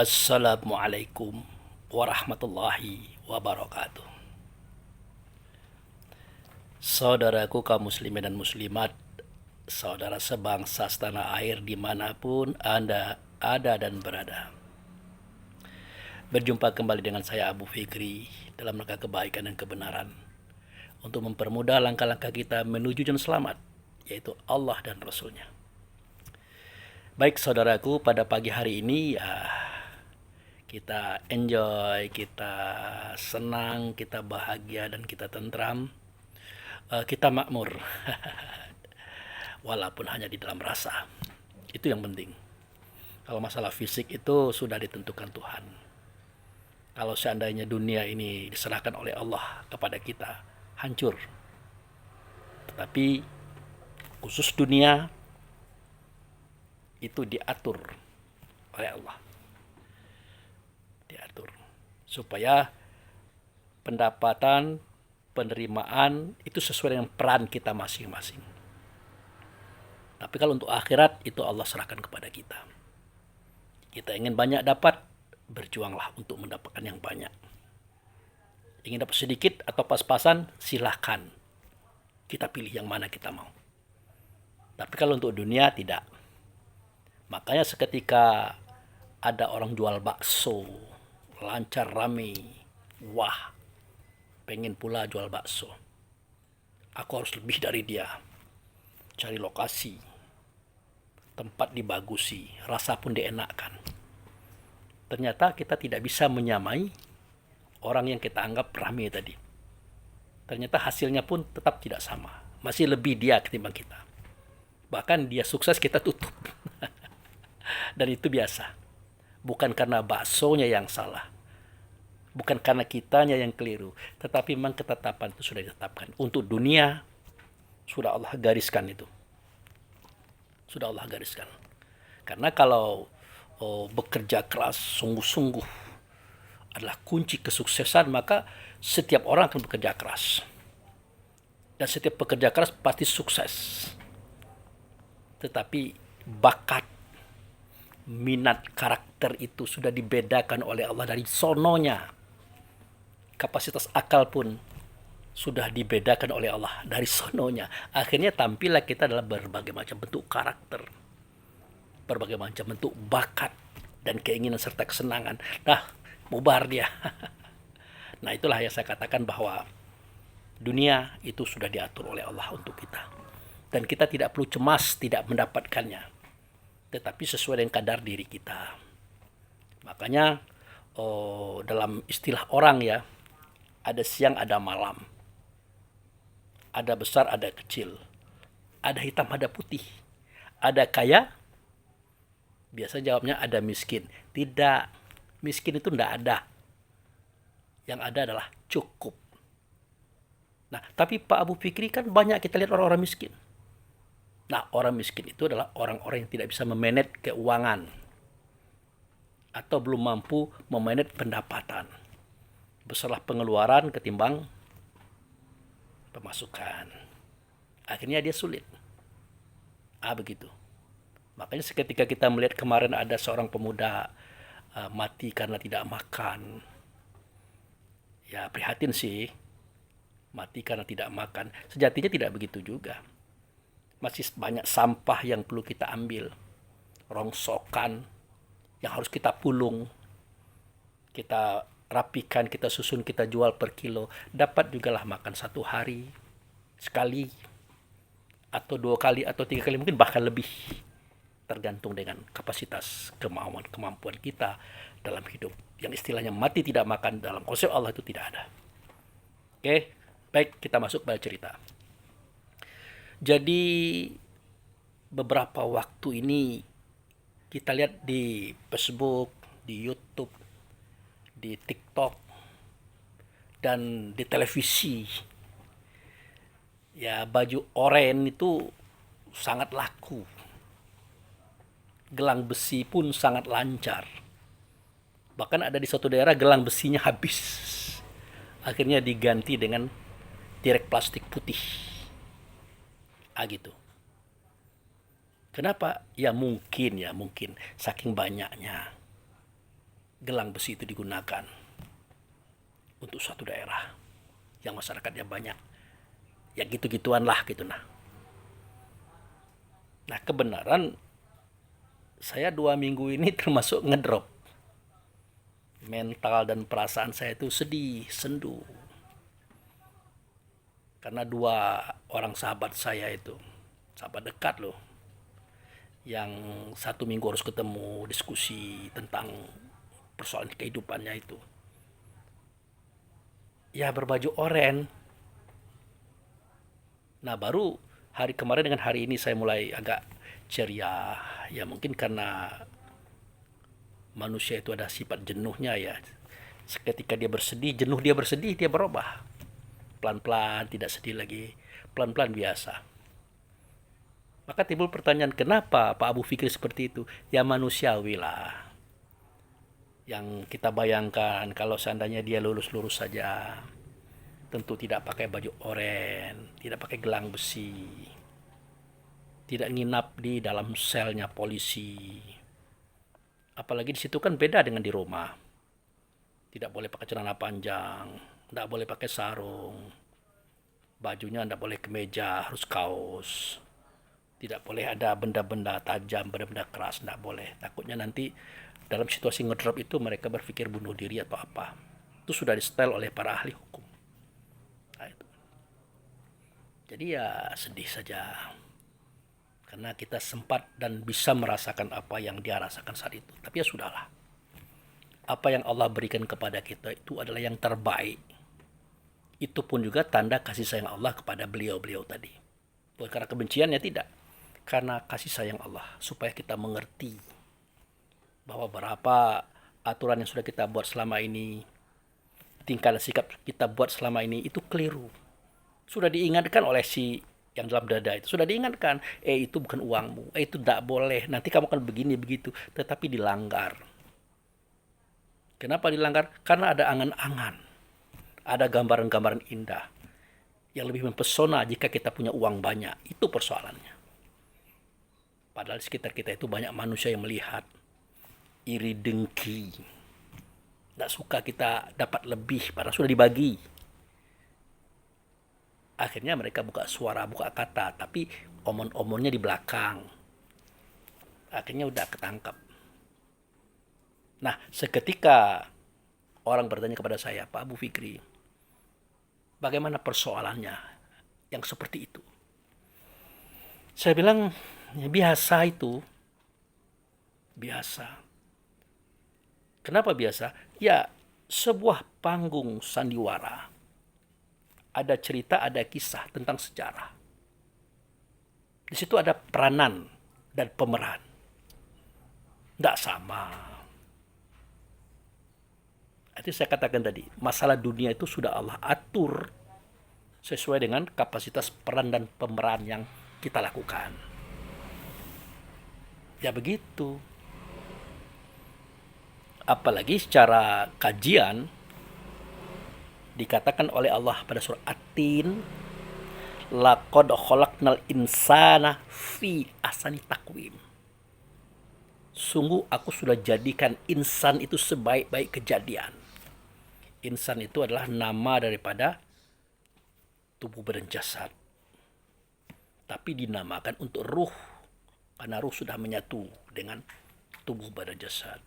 Assalamualaikum warahmatullahi wabarakatuh. Saudaraku kaum muslimin dan muslimat, saudara sebangsa setanah air dimanapun Anda ada dan berada. Berjumpa kembali dengan saya Abu Fikri dalam rangka kebaikan dan kebenaran untuk mempermudah langkah-langkah kita menuju jalan selamat, yaitu Allah dan Rasulnya. Baik saudaraku, pada pagi hari ini kita enjoy, kita senang, kita bahagia, dan kita tentram. Kita makmur, walaupun hanya di dalam rasa. Itu yang penting. Kalau masalah fisik itu sudah ditentukan Tuhan. Kalau seandainya dunia ini diserahkan oleh Allah kepada kita, hancur. Tetapi khusus dunia itu diatur oleh Allah. Diatur supaya pendapatan, penerimaan itu sesuai dengan peran kita masing-masing. Tapi kalau untuk akhirat itu Allah serahkan kepada kita. Kita ingin banyak dapat, berjuanglah untuk mendapatkan yang banyak. Ingin dapat sedikit atau pas-pasan, silahkan. Kita pilih yang mana kita mau. Tapi kalau untuk dunia tidak. Makanya seketika ada orang jual bakso, lancar rame, wah, pengen pula jual bakso. Aku harus lebih dari dia. Cari lokasi, tempat dibagusi, rasa pun dienakkan. Ternyata kita tidak bisa menyamai orang yang kita anggap rame tadi. Ternyata hasilnya pun tetap tidak sama. Masih lebih dia ketimbang kita. Bahkan dia sukses, kita tutup. Dan itu biasa. Bukan karena baksonya yang salah. Bukan karena kitanya yang keliru. Tetapi memang ketetapan itu sudah ditetapkan. Untuk dunia, sudah Allah gariskan itu. Sudah Allah gariskan. Karena kalau bekerja keras, sungguh-sungguh adalah kunci kesuksesan, maka setiap orang akan bekerja keras. Dan setiap pekerja keras pasti sukses. Tetapi bakat, minat, karakter itu sudah dibedakan oleh Allah dari sononya. Kapasitas akal pun sudah dibedakan oleh Allah dari sononya. Akhirnya tampillah kita dalam berbagai macam bentuk karakter, berbagai macam bentuk bakat dan keinginan serta kesenangan. Nah, bubar dia. Nah, itulah yang saya katakan bahwa dunia itu sudah diatur oleh Allah untuk kita. Dan kita tidak perlu cemas tidak mendapatkannya. Tetapi sesuai dengan kadar diri kita. Makanya dalam istilah orang ya, ada siang, ada malam. Ada besar, ada kecil. Ada hitam, ada putih. Ada kaya, biasa jawabnya ada miskin. Tidak, miskin itu tidak ada. Yang ada adalah cukup. Nah, tapi Pak Abu Fikri, kan banyak kita lihat orang-orang miskin. Nah, orang miskin itu adalah orang-orang yang tidak bisa memanage keuangan atau belum mampu memanage pendapatan. Besarlah pengeluaran ketimbang pemasukan. Akhirnya dia sulit. Begitu. Makanya seketika kita melihat kemarin ada seorang pemuda mati karena tidak makan. Ya, prihatin sih. Mati karena tidak makan. Sejatinya tidak begitu juga. Masih banyak sampah yang perlu kita ambil. Rongsokan yang harus kita pulung. Kita rapikan, kita susun, kita jual per kilo. Dapat juga lah makan satu hari. Sekali. Atau 2 kali atau 3 kali. Mungkin bahkan lebih. Tergantung dengan kapasitas kemampuan kita dalam hidup. Yang istilahnya mati tidak makan dalam konsep Allah itu tidak ada. Oke, baik, kita masuk pada cerita. Jadi beberapa waktu ini kita lihat di Facebook, di YouTube, di TikTok, dan di televisi. Ya, baju oranye itu sangat laku. Gelang besi pun sangat lancar. Bahkan ada di suatu daerah gelang besinya habis. Akhirnya diganti dengan direk plastik putih. Gitu. Kenapa? Ya mungkin saking banyaknya. gelang besi itu digunakan untuk suatu daerah yang masyarakatnya banyak. Ya gitu-gituan lah gitu nah. Nah kebenaran saya 2 minggu ini termasuk ngedrop. Mental dan perasaan saya itu sedih, sendu. Karena 2 orang sahabat saya itu, sahabat dekat loh, yang 1 minggu harus ketemu, diskusi tentang persoalan kehidupannya itu. Ya berbaju oren. Nah baru hari kemarin dengan hari ini saya mulai agak ceria. Ya mungkin karena manusia itu ada sifat jenuhnya ya. Ketika dia bersedih, jenuh dia bersedih, dia berubah. Pelan-pelan, tidak sedih lagi. Pelan-pelan biasa. Maka timbul pertanyaan, kenapa Pak Abu Fikri seperti itu? Ya manusiawi lah. Yang kita bayangkan kalau seandainya dia lurus-lurus saja, tentu tidak pakai baju oren, tidak pakai gelang besi, tidak nginap di dalam selnya polisi. Apalagi di situ kan beda dengan di rumah. Tidak boleh pakai celana panjang, tidak boleh pakai sarung, bajunya tidak boleh kemeja, harus kaos. Tidak boleh ada benda-benda tajam, benda-benda keras, tidak boleh. Takutnya nanti dalam situasi ngedrop itu mereka berpikir bunuh diri atau apa. Itu sudah di-setel oleh para ahli hukum. Nah, itu. Jadi ya sedih saja. Karena kita sempat dan bisa merasakan apa yang dia rasakan saat itu. Tapi ya sudahlah. Apa yang Allah berikan kepada kita itu adalah yang terbaik. Itu pun juga tanda kasih sayang Allah kepada beliau-beliau tadi. Bukan karena kebenciannya, tidak. Karena kasih sayang Allah. Supaya kita mengerti bahwa berapa aturan yang sudah kita buat selama ini, tingkah dan sikap kita buat selama ini itu keliru. Sudah diingatkan oleh si yang dalam dada itu, sudah diingatkan, itu bukan uangmu, itu tidak boleh, nanti kamu akan begini begitu, tetapi dilanggar. Kenapa dilanggar? Karena ada angan-angan, ada gambaran-gambaran indah yang lebih mempesona jika kita punya uang banyak. Itu persoalannya. Padahal di sekitar kita itu banyak manusia yang melihat, iri dengki, tidak suka kita dapat lebih padahal sudah dibagi. Akhirnya mereka buka suara, buka kata, tapi omon-omonnya di belakang. Akhirnya udah ketangkap. Nah, seketika orang bertanya kepada saya, Pak Abu Fikri, bagaimana persoalannya yang seperti itu? Saya bilang, ya biasa itu. Biasa. Kenapa biasa? Ya, sebuah panggung sandiwara. Ada cerita, ada kisah tentang sejarah. Di situ ada peranan dan pemeran. Tidak sama. Itu saya katakan tadi, masalah dunia itu sudah Allah atur sesuai dengan kapasitas peran dan pemeran yang kita lakukan. Ya begitu. Apalagi secara kajian dikatakan oleh Allah pada surah At-Tin, laqad khalaqnal insana fi ahsani taqwim. Sungguh aku sudah jadikan insan itu sebaik-baik kejadian. Insan itu adalah nama daripada tubuh badan jasad. Tapi dinamakan untuk ruh, karena ruh sudah menyatu dengan tubuh badan jasad.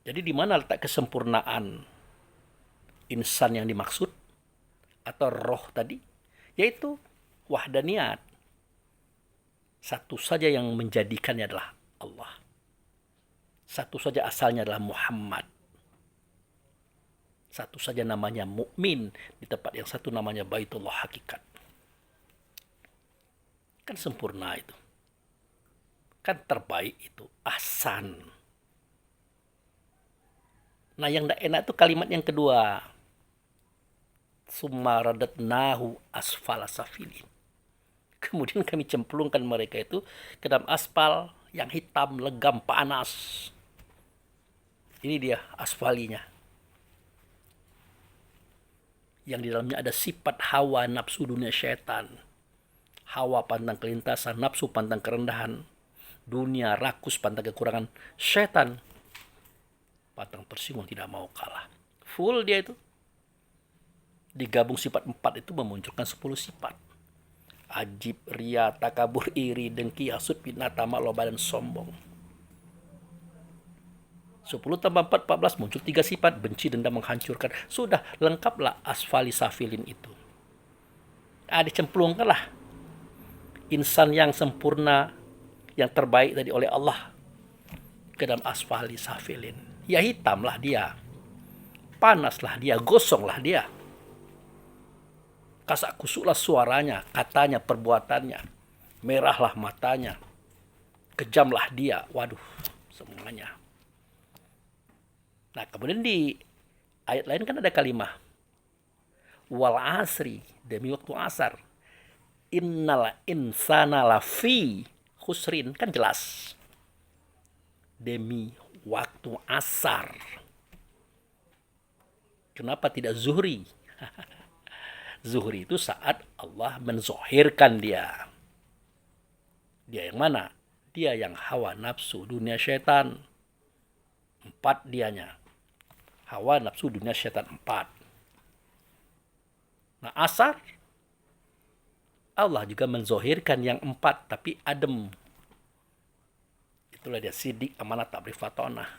Jadi di mana letak kesempurnaan insan yang dimaksud atau roh tadi? Yaitu wahdaniyat. Satu saja yang menjadikannya adalah Allah. Satu saja asalnya adalah Muhammad. Satu saja namanya mukmin, di tempat yang satu namanya Baitullah Hakikat. Kan sempurna itu. Kan terbaik itu, ahsan. Nah yang tidak enak itu kalimat yang kedua. Summa radatnahu asfala safilin. Kemudian kami cemplungkan mereka itu ke dalam aspal yang hitam, legam, panas. Ini dia asfalinya. Yang di dalamnya ada sifat hawa, nafsu, dunia, syaitan. Hawa pantang kelintasan, nafsu pantang kerendahan, dunia rakus pantang kekurangan, syaitan pantang tersinggung, tidak mau kalah. Full dia itu. Digabung sifat 4 itu memunculkan 10 sifat. Ajib, ria, takabur, iri, dengki, hasud, fitnah, tamak, loba, dan sombong. 10 tambah 4, 14, muncul 3 sifat. Benci, dendam, menghancurkan. Sudah, lengkaplah asfali safilin itu. Dicemplungkanlah insan yang sempurna, yang terbaik tadi oleh Allah ke dalam asfali safilin. Ya hitamlah dia, panaslah dia, gosonglah dia, kasak kusuklah suaranya, katanya, perbuatannya, merahlah matanya, kejamlah dia, waduh, semuanya. Nah, kemudian di ayat lain kan ada kalimat wal asri, demi waktu asar, innal insana lafi khusrin, kan jelas. Demi waktu asar. Kenapa tidak zuhri? Zuhri itu saat Allah menzohirkan dia. Dia yang mana? Dia yang hawa nafsu, dunia syaitan. 4 dianya. Hawa nafsu, dunia syaitan 4. Nah, asar Allah juga menzohirkan yang 4, tapi adem. Itulah dia sidik, amanah, tabligh, fatonah.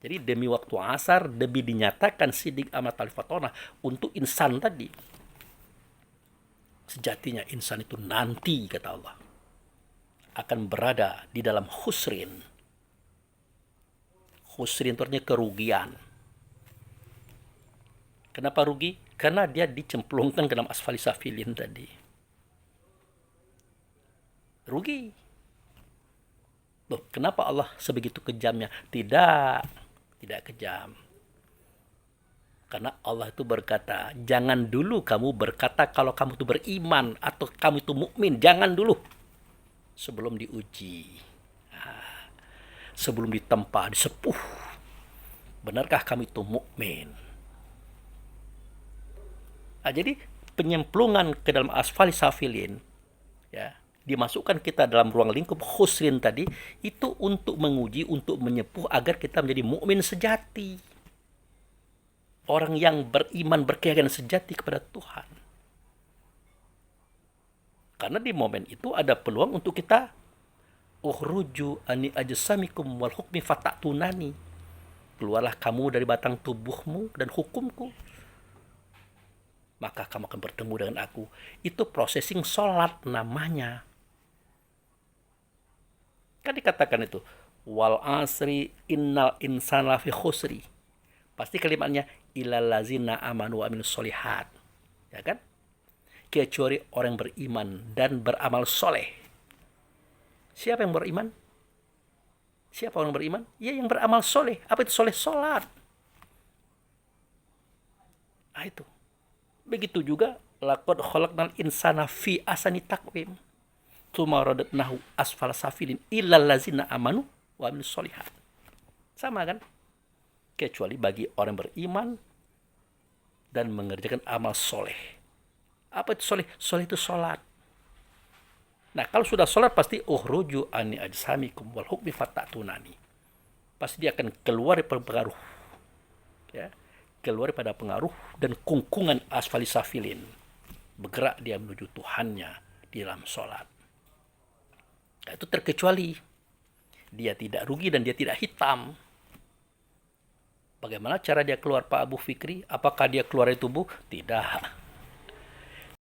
Jadi demi waktu asar, demi dinyatakan sidik, amanah, tabligh, fatonah untuk insan tadi. Sejatinya insan itu nanti, kata Allah, akan berada di dalam khusrin. Khusrin itu artinya kerugian. Kenapa rugi? Karena dia dicemplungkan ke dalam asfali safilin tadi. Rugi. Loh, kenapa Allah sebegitu kejamnya? Tidak kejam. Karena Allah itu berkata, jangan dulu kamu berkata kalau kamu itu beriman atau kamu itu mukmin, jangan dulu. Sebelum diuji. Sebelum ditempa, disepuh. Benarkah kamu itu mukmin? Jadi penyemplungan ke dalam asfali safilin, ya, dimasukkan kita dalam ruang lingkup khusrin tadi, itu untuk menguji, untuk menyepuh agar kita menjadi mukmin sejati. Orang yang beriman, berkeyakinan sejati kepada Tuhan. Karena di momen itu ada peluang untuk kita ukhruju ani ajsamikum wal hukmi fata'tunani. Keluarlah kamu dari batang tubuhmu dan hukumku, maka kamu akan bertemu dengan aku. Itu processing sholat namanya. Kan dikatakan itu, wal asri innal insana lafi khusri. Pasti kalimatnya illal ladzina amanu wa amilus solihat. Ya kan? Kecuali orang beriman dan beramal soleh. Siapa yang beriman? Siapa orang beriman? Ya, yang beramal soleh. Apa itu soleh? Sholat. Itu. Begitu juga laqad khalaqnal insana fi ahsani taqwim. Tsumma radadnahu asfala safilin illal ladzina amanu wa amilus solihat. Sama kan? Kecuali bagi orang beriman dan mengerjakan amal soleh. Apa itu soleh? Soleh itu sholat. Nah, kalau sudah sholat pasti ukhruju ani ajsamikum wal hukmi fata'tunani. Pasti dia akan keluar dari pengaruh. Ya. Keluar pada pengaruh dan kungkungan asfali safilin. Bergerak dia menuju Tuhannya di dalam sholat. Nah, itu terkecuali dia tidak rugi dan dia tidak hitam. Bagaimana cara dia keluar, Pak Abu Fikri? Apakah dia keluar dari tubuh? Tidak.